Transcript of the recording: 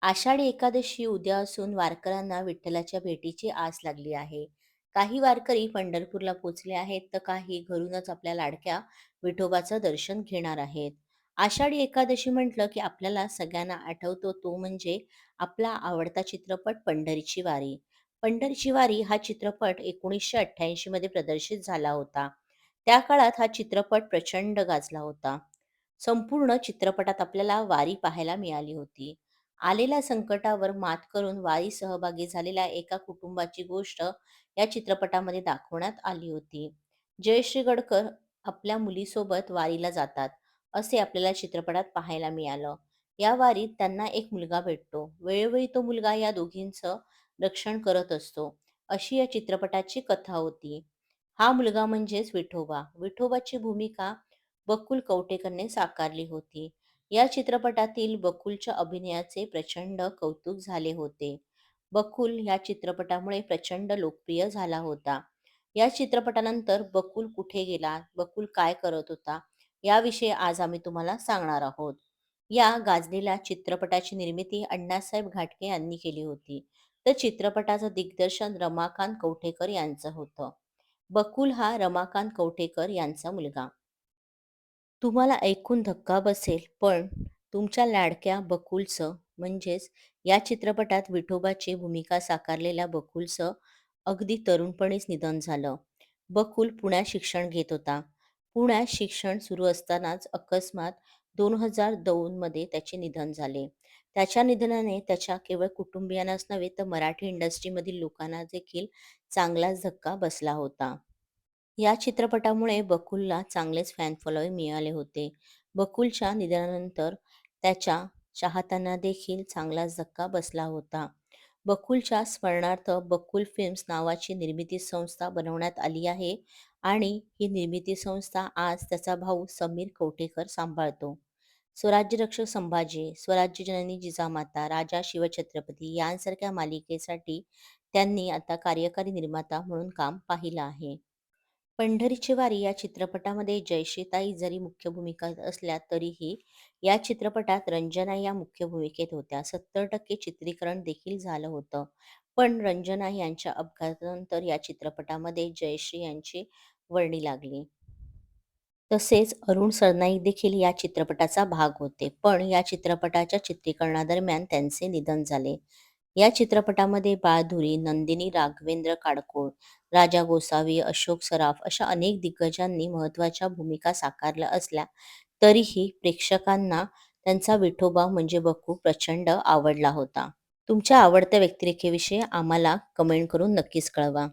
आषाढी एकादशी उद्या असून वारकऱ्यांना विठ्ठलाच्या भेटीची आस लागली आहे. काही वारकरी पंढरपूरला पोचले आहेत, तर काही घरूनच आपल्या लाडक्या विठोबाचं दर्शन घेणार आहेत. आषाढी एकादशी म्हटलं की आपल्याला सगळ्यांना आठवतो तो म्हणजे आपला आवडता चित्रपट पंढरीची वारी. पंढरीची वारी हा चित्रपट 1988 मध्ये प्रदर्शित झाला होता. त्या काळात हा चित्रपट प्रचंड गाजला होता. संपूर्ण चित्रपटात आपल्याला वारी पाहायला मिळाली होती. आलेल्या संकटावर मात करून वारी सहभागी झालेल्या एका कुटुंबाची गोष्ट या चित्रपटामध्ये दाखवण्यात आली होती. जयश्री गडकर आपल्या मुलीसोबत वारीला जातात, असे आपल्याला चित्रपटात पाहायला मिळालं. या वारीत त्यांना एक मुलगा भेटतो. वेळोवेळी तो मुलगा या दोघींचं रक्षण करत असतो, अशी या चित्रपटाची कथा होती. हा मुलगा म्हणजेच विठोबा. विठोबाची भूमिका बकुल कवठेकरने साकारली होती. या चित्रपटातील बकुलच्या अभिनयाचे प्रचंड कौतुक झाले होते. बकुल या चित्रपटामुळे प्रचंड लोकप्रिय झाला होता. या चित्रपटानंतर बकुल कुठे गेला, बकुल काय करत होता, याविषयी आज आम्ही तुम्हाला सांगणार आहोत. या गाजलेल्या चित्रपटाची निर्मिती अण्णासाहेब घाटगे यांनी केली होती. तर चित्रपटाचं दिग्दर्शन रमाकांत कवठेकर यांचं होतं. बकुल हा रमाकांत कवठेकर यांचा मुलगा. तुम्हाला ऐकून धक्का बसेल, पण तुमच्या लाडक्या बकुलचं म्हणजेच या चित्रपटात विठोबाची भूमिका साकारलेल्या बकुलचं अगदी तरुणपणीच निधन झालं. बकुल पुण्यात शिक्षण घेत होता. पुण्यात शिक्षण सुरू असतानाच अकस्मात 2002 मध्ये त्याचे निधन झाले. त्याच्या निधनाने त्याच्या केवळ कुटुंबियांनाच नव्हे तर मराठी इंडस्ट्रीमधील लोकांना देखील चांगलाच धक्का बसला होता. या चित्रपटामुळे बकुलला चांगलेच फॅन फॉलोइंग मिळाले होते. बकुलच्या निधनानंतर त्याच्या चाहत्यांना देखील चांगलाच धक्का बसला होता. बकुलच्या स्मरणार्थ बकुल फिल्म्स नावाची निर्मिती संस्था बनवण्यात आली आहे आणि ही निर्मिती संस्था आज त्याचा भाऊ समीर कवठेकर सांभाळतो. स्वराज्यरक्षक संभाजी, स्वराज्य जननी जिजामाता, राजा शिवछत्रपती यांसारख्या मालिकेसाठी त्यांनी आता कार्यकारी निर्माता म्हणून काम पाहिलं आहे. पंढरीची वारी या चित्रपटामध्ये जयश्रीताई जरी मुख्य भूमिकात असल्या तरीही या चित्रपटात रंजना या मुख्य भूमिकेत होत्या. 70% चित्रीकरण देखील झालं होतं. पण रंजना यांच्या अपघातानंतर या चित्रपटामध्ये जयश्री यांची वर्णी लागली. तसेच अरुण सरनाईक देखील या चित्रपटाचा भाग होते. पण या चित्रपटाच्या चित्रीकरणादरम्यान त्यांचे निधन झाले. या चित्रपटामध्ये बाळधुरी, नंदिनी राघवेंद्र काडकोळ, राजा गोसावी, अशोक सराफ अशा अनेक दिग्गजांनी महत्त्वाच्या भूमिका साकारल्या असल्या तरीही प्रेक्षकांना त्यांचा विठोबा म्हणजे बकू प्रचंड आवडला होता. तुमच्या आवडत्या व्यक्तिरेखेविषयी आम्हाला कमेंट करून नक्कीच कळवा.